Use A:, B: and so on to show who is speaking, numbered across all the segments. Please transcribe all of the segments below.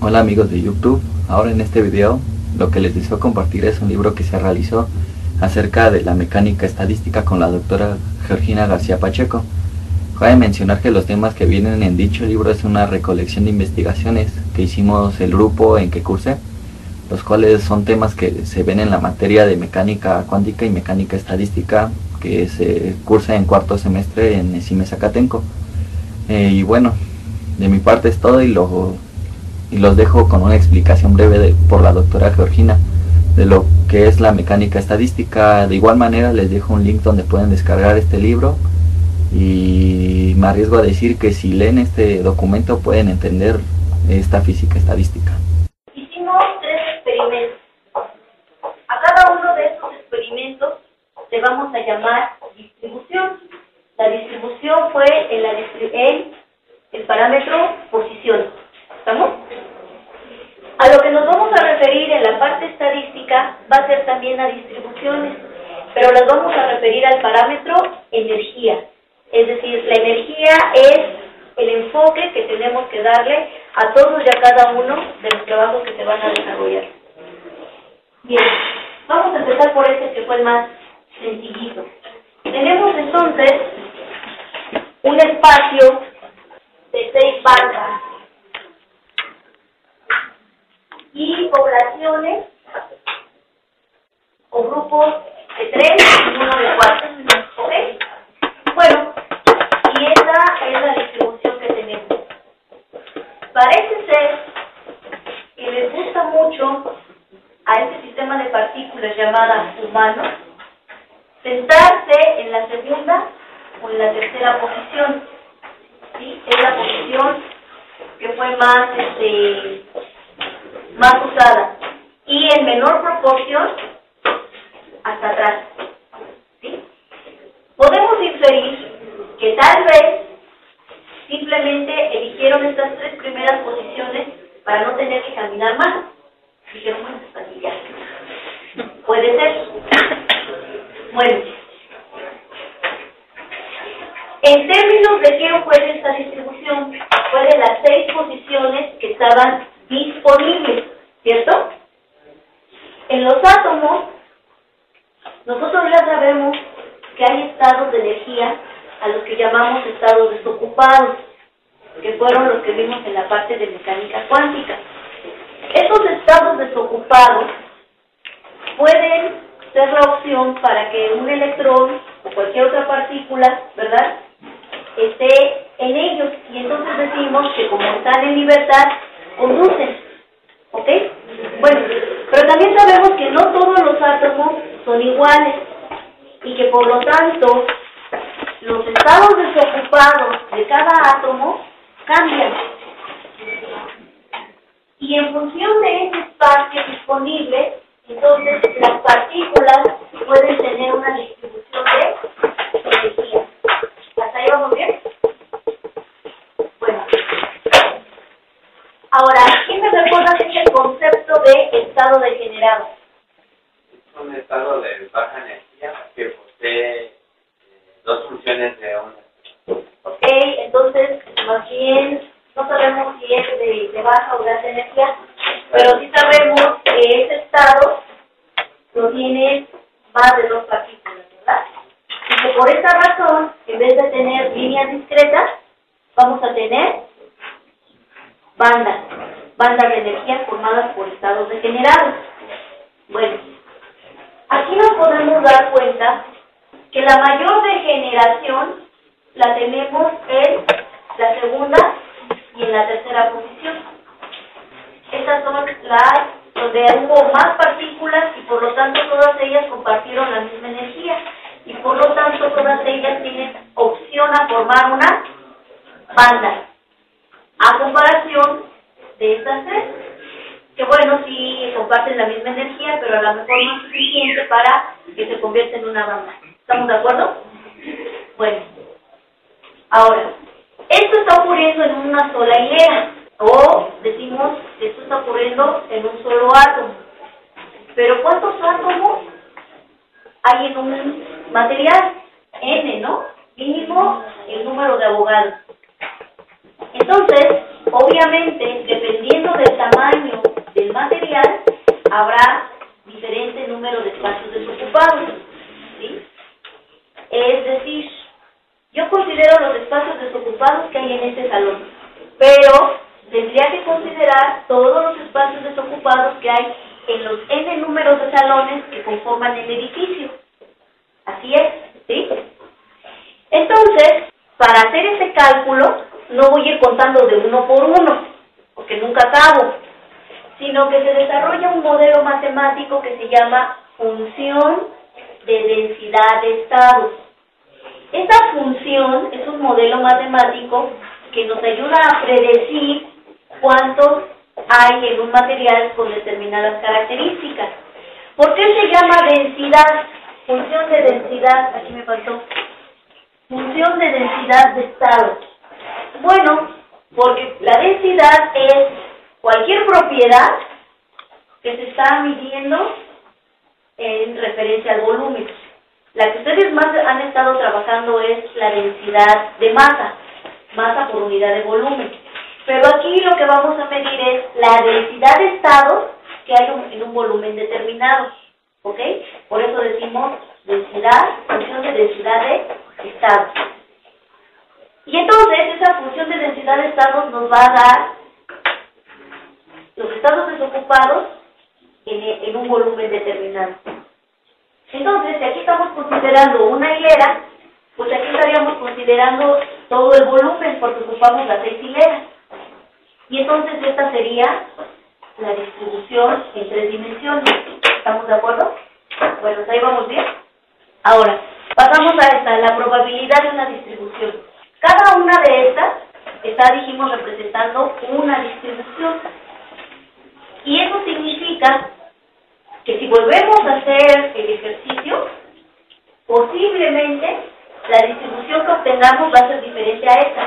A: Hola amigos de YouTube, ahora en este video lo que les deseo compartir es un libro que se realizó acerca de la mecánica estadística con la doctora Georgina García Pacheco. Cabe mencionar que los temas que vienen en dicho libro es una recolección de investigaciones que hicimos el grupo en que cursé, los cuales son temas que se ven en la materia de mecánica cuántica y mecánica estadística que se cursa en cuarto semestre en ESIME Zacatenco. Y bueno, de mi parte es todo y los dejo con una explicación breve por la doctora Georgina de lo que es la mecánica estadística. De igual manera les dejo un link donde pueden descargar este libro y me arriesgo a decir que si leen este documento pueden entender esta física estadística.
B: Hicimos 3 experimentos. A cada uno de estos experimentos le vamos a llamar distribución. La distribución fue el parámetro posición. ¿Estamos? A lo que nos vamos a referir en la parte estadística va a ser también a distribuciones, pero las vamos a referir al parámetro energía. Es decir, la energía es el enfoque que tenemos que darle a todos y a cada uno de los trabajos que se van a desarrollar. Bien, vamos a empezar por este que fue el más sencillito. Tenemos entonces un espacio de 6 bandas y poblaciones o grupos de 3 y uno de 4. ¿Ok? Bueno, y esa es la distribución que tenemos. Parece ser que les gusta mucho a este sistema de partículas llamada humano sentarse en la segunda o en la tercera posición. ¿Sí? Es la posición que fue más usada y en menor proporción hasta atrás. ¿Sí? Podemos inferir que tal vez simplemente eligieron estas 3 primeras posiciones para no tener que caminar más. Dijeron, bueno, pues así ya. Puede ser. Bueno. En términos de qué fue esta distribución, fue de las 6 posiciones que estaban disponibles, ¿cierto? En los átomos, nosotros ya sabemos que hay estados de energía a los que llamamos estados desocupados, que fueron los que vimos en la parte de mecánica cuántica. Estos estados desocupados pueden ser la opción para que un electrón o cualquier otra partícula, ¿verdad?, esté en ellos, y entonces decimos que como están en libertad, conducen. ¿Ok? Bueno, pero también sabemos que no todos los átomos son iguales y que por lo tanto los estados desocupados de cada átomo cambian. Y en función de ese espacio disponible, entonces las partículas pueden tener una distribución de energía. ¿Hasta ahí vamos bien? Bueno. Ahora, ¿quién me recuerda qué es el concepto de estado degenerado?
C: Es un estado de baja energía que posee 2 funciones de onda.
B: Ok, entonces, más bien, no sabemos si es de baja o de alta energía, pero sí sabemos que ese estado lo tiene más de 2 partículas, ¿verdad? Y que por esta razón, en vez de tener líneas discretas, vamos a tener bandas de energía formadas por estados degenerados. Bueno, aquí nos podemos dar cuenta que la mayor degeneración la tenemos en la segunda y en la tercera posición. Estas son las donde hubo más partículas y por lo tanto todas ellas compartieron la misma energía y por lo tanto todas ellas tienen opción a formar una banda, a comparación de estas 3, que bueno, sí comparten la misma energía, pero a lo mejor no es suficiente para que se convierta en una banda. ¿Estamos de acuerdo? Bueno, ahora, esto está ocurriendo en una sola hilera, o decimos que esto está ocurriendo en un solo átomo. Pero ¿cuántos átomos hay en un material? N, ¿no? Mínimo el número de Avogadro. Entonces, Obviamente, dependiendo del tamaño del material, habrá diferente número de espacios desocupados, ¿sí? Es decir, yo considero los espacios desocupados que hay en este salón, pero tendría que considerar todos los espacios desocupados que hay en los n números de salones que conforman el edificio. Así es, ¿sí? Entonces, para hacer ese cálculo, no voy a ir contando de uno por uno, porque nunca acabo, sino que se desarrolla un modelo matemático que se llama función de densidad de estados. Esta función es un modelo matemático que nos ayuda a predecir cuántos hay en un material con determinadas características. ¿Por qué se llama densidad? Función de densidad, aquí me faltó. Función de densidad de estado. Bueno, porque la densidad es cualquier propiedad que se está midiendo en referencia al volumen. La que ustedes más han estado trabajando es la densidad de masa, masa por unidad de volumen. Pero aquí lo que vamos a medir es la densidad de estados que hay en un volumen determinado, ¿ok? Por eso decimos densidad, función de densidad de estados. Y entonces esa función de densidad de estados nos va a dar los estados desocupados en un volumen determinado. Entonces, si aquí estamos considerando una hilera, pues aquí estaríamos considerando todo el volumen porque ocupamos las 6 hileras. Y entonces esta sería la distribución en 3 dimensiones. ¿Estamos de acuerdo? Bueno, ahí vamos bien. Ahora, pasamos a esta, la probabilidad de una distribución. Cada una de estas está, dijimos, representando una distribución. Y eso significa que si volvemos a hacer el ejercicio, posiblemente la distribución que obtengamos va a ser diferente a esta.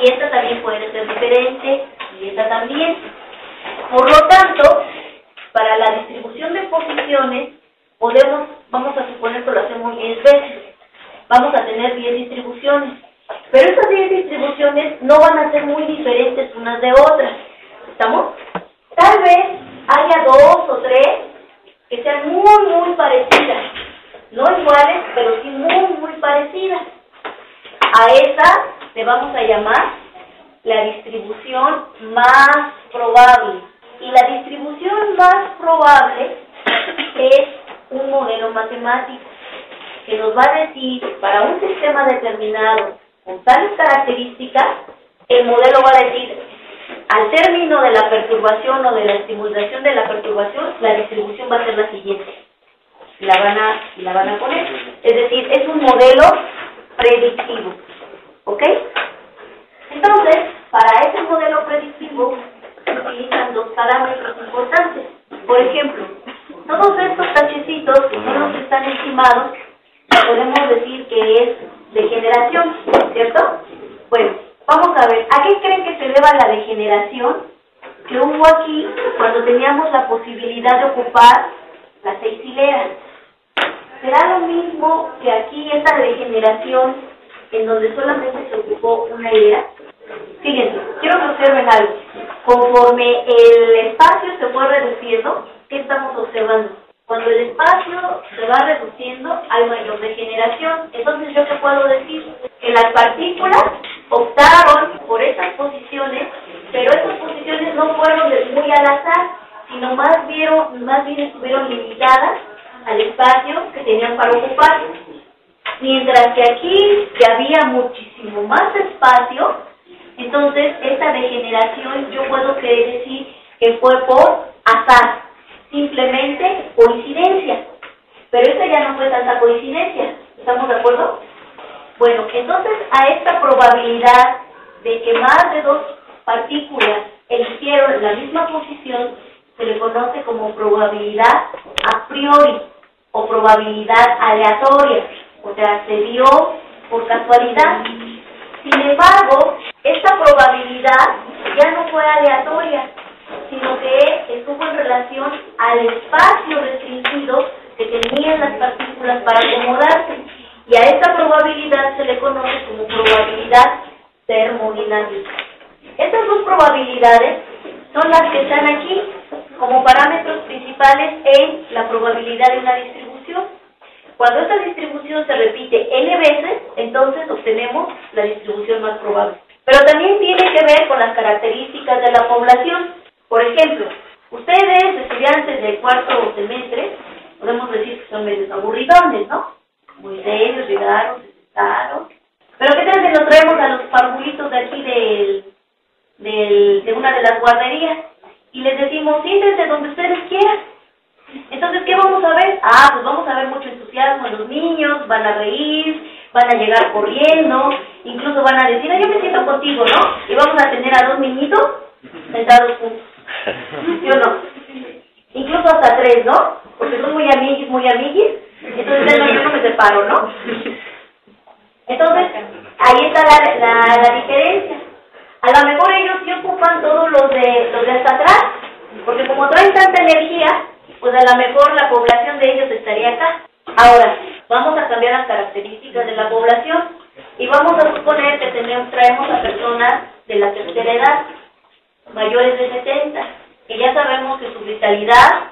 B: Y esta también puede ser diferente, y esta también. Por lo tanto, para la distribución de posiciones, vamos a suponer que lo hacemos 10 veces. Vamos a tener 10 distribuciones. Pero estas 10 distribuciones no van a ser muy diferentes unas de otras. ¿Estamos? Tal vez haya 2 o 3 que sean muy parecidas. No iguales, pero sí muy parecidas. A esta le vamos a llamar la distribución más probable. Y la distribución más probable es un modelo matemático que nos va a decir, para un sistema determinado con tales características, el modelo va a decir, al término de la perturbación o de la estimulación de la perturbación, la distribución va a ser la siguiente. La van a poner. Es decir, es un modelo predictivo. ¿Ok? Entonces, para ese modelo predictivo, se utilizan 2 parámetros importantes. Por ejemplo, todos estos tachecitos, que son los que están estimados, podemos decir que es degeneración, ¿cierto? Bueno, vamos a ver, ¿a qué creen que se deba la degeneración que hubo aquí cuando teníamos la posibilidad de ocupar las 6 hileras? ¿Será lo mismo que aquí esta degeneración en donde solamente se ocupó una hilera? Fíjense, quiero que observen algo. Conforme el espacio se fue reduciendo, ¿qué estamos observando? Cuando el espacio se va reduciendo, hay mayor degeneración. Entonces, ¿yo qué puedo decir? Que las partículas optaron por estas posiciones, pero estas posiciones no fueron muy al azar, sino más bien estuvieron limitadas al espacio que tenían para ocupar. Mientras que aquí ya había muchísimo más espacio, entonces esta degeneración yo puedo decir que fue por azar, simplemente coincidencia. Pero esta ya no fue tanta coincidencia, ¿estamos de acuerdo? Bueno, entonces a esta probabilidad de que más de 2 partículas eligieron la misma posición se le conoce como probabilidad a priori o probabilidad aleatoria, o sea, se dio por casualidad. Sin embargo, esta probabilidad ya no fue aleatoria, sino que estuvo en relación al espacio restringido que tenían las partículas para acomodarse. Y a esta probabilidad se le conoce como probabilidad termodinámica. Estas dos probabilidades son las que están aquí como parámetros principales en la probabilidad de una distribución. Cuando esta distribución se repite n veces, entonces obtenemos la distribución más probable. Pero también tiene que ver con las características de la población. Por ejemplo, ustedes, estudiantes de cuarto semestre, podemos decir que son medios aburridones, ¿no? Muy serios, llegaron, se sentaron. Pero ¿qué tal si nos traemos a los parvulitos de aquí de una de las guarderías? Y les decimos, siéntense donde ustedes quieran. Entonces, ¿qué vamos a ver? Pues vamos a ver mucho entusiasmo en los niños, van a reír, van a llegar corriendo, incluso van a decir, yo me siento contigo, ¿no? Y vamos a tener a 2 niñitos sentados juntos. ¿Sí o no? Incluso hasta 3, ¿no? Porque son muy amiguis, entonces yo no me separo, ¿no? Entonces, ahí está la diferencia. A lo mejor ellos sí ocupan todos los de hasta atrás, porque como traen tanta energía, pues a lo mejor la población de ellos estaría acá. Ahora, vamos a cambiar las características de la población y vamos a suponer que traemos a personas de la tercera edad, mayores de 70, que ya sabemos que su vitalidad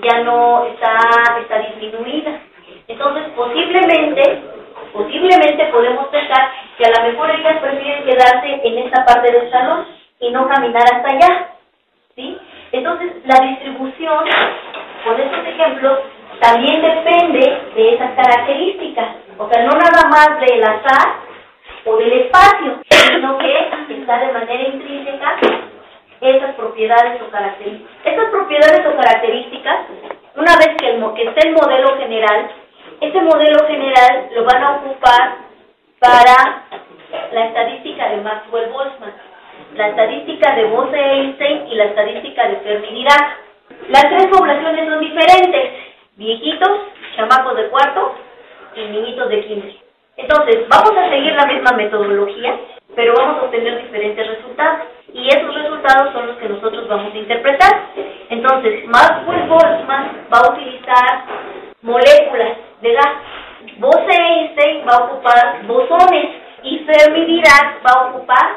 B: ya no está disminuida. Entonces, posiblemente podemos pensar que a lo mejor ellas prefieren quedarse en esta parte del salón y no caminar hasta allá, ¿sí? Entonces, la distribución, con estos ejemplos, también depende de esas características. O sea, no nada más del azar o del espacio, sino que está de manera intrínseca esas propiedades o características. Estas propiedades o características, una vez que esté el modelo general, ese modelo general lo van a ocupar para la estadística de Maxwell-Boltzmann, la estadística de Bose-Einstein y la estadística de Fermi-Dirac. Las 3 poblaciones son diferentes: viejitos, chamacos de cuarto y niñitos de kinder. Entonces, vamos a seguir la misma metodología, pero vamos a obtener diferentes resultados. Y esos resultados son los que nosotros vamos a interpretar. Entonces, Maxwell-Boltzmann va a utilizar moléculas de gas. Bose-Einstein va a ocupar bosones y Fermi-Dirac va a ocupar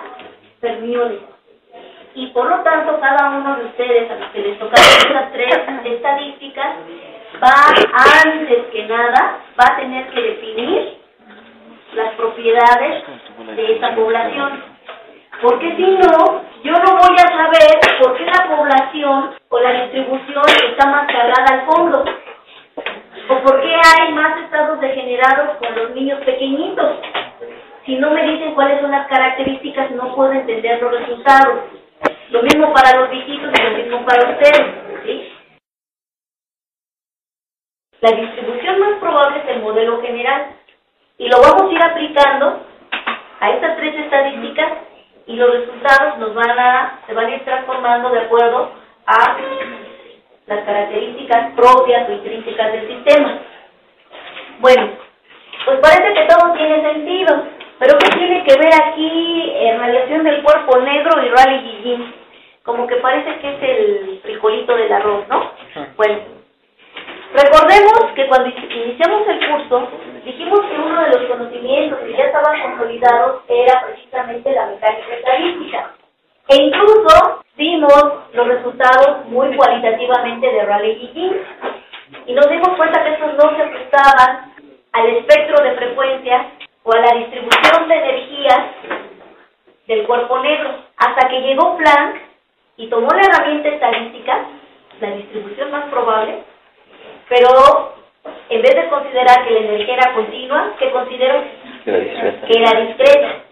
B: fermiones. Y por lo tanto, cada uno de ustedes, a los que les tocaron estas 3 estadísticas, antes que nada, va a tener que definir las propiedades de esa población. Porque si no, yo no voy a saber por qué la población o la distribución está más cargada al fondo. O por qué hay más estados degenerados con los niños pequeñitos. Si no me dicen cuáles son las características, no puedo entender los resultados. Lo mismo para los viejitos y lo mismo para ustedes, ¿sí? La distribución más probable es el modelo general. Y lo vamos a ir aplicando a estas 3 estadísticas y los resultados se van a ir transformando de acuerdo a las características propias o intrínsecas del sistema. Bueno, pues parece que todo tiene sentido, pero ¿qué tiene que ver aquí radiación del cuerpo negro y Rayleigh-Jeans? Como que parece que es el frijolito del arroz, ¿no? Bueno, recordemos que cuando iniciamos el curso, dijimos que uno de los conocimientos que ya estaban consolidados era precisamente la mecánica estadística. E incluso vimos los resultados muy cualitativamente de Rayleigh-Jeans. Y nos dimos cuenta que estos no se ajustaban al espectro de frecuencias o a la distribución de energías del cuerpo negro. Hasta que llegó Planck y tomó la herramienta estadística, la distribución más probable, pero en vez de considerar que la energía era continua, ¿qué consideró? Que era discreta.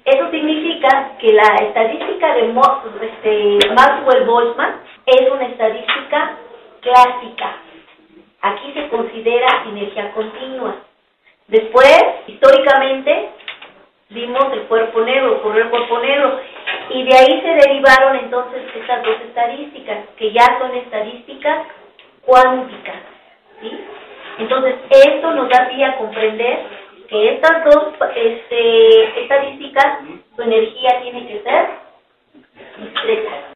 B: Eso significa que la estadística de Maxwell-Boltzmann es una estadística clásica. Aquí se considera energía continua. Después, históricamente, vimos el cuerpo negro, ocurrió el cuerpo negro, y de ahí se derivaron entonces estas 2 estadísticas, que ya son estadísticas cuánticas, ¿sí? Entonces, esto nos da pie a comprender que estas 2 estadísticas, su energía tiene que ser discreta.